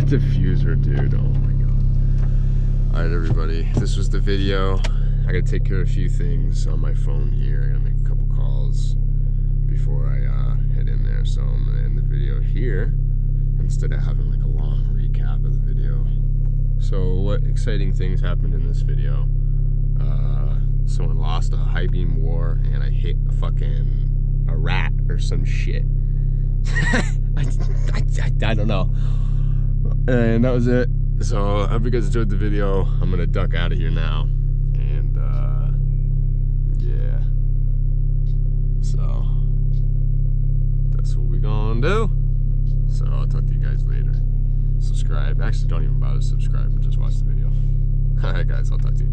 diffuser, dude. Oh my god. Alright, everybody. This was the video. I gotta take care of a few things on my phone here. I gotta make a couple calls before I head in there. So I'm gonna end the video here instead of having like a long recap of the video. So what exciting things happened in this video? Someone lost a high beam war and I hit a rat or some shit. I don't know. And that was it. So I hope you guys enjoyed the video. I'm gonna duck out of here now. And yeah. So that's what we're gonna do. So I'll talk to you guys later. Subscribe. Actually, don't even bother to subscribe, but just watch the video. Alright guys, I'll talk to you.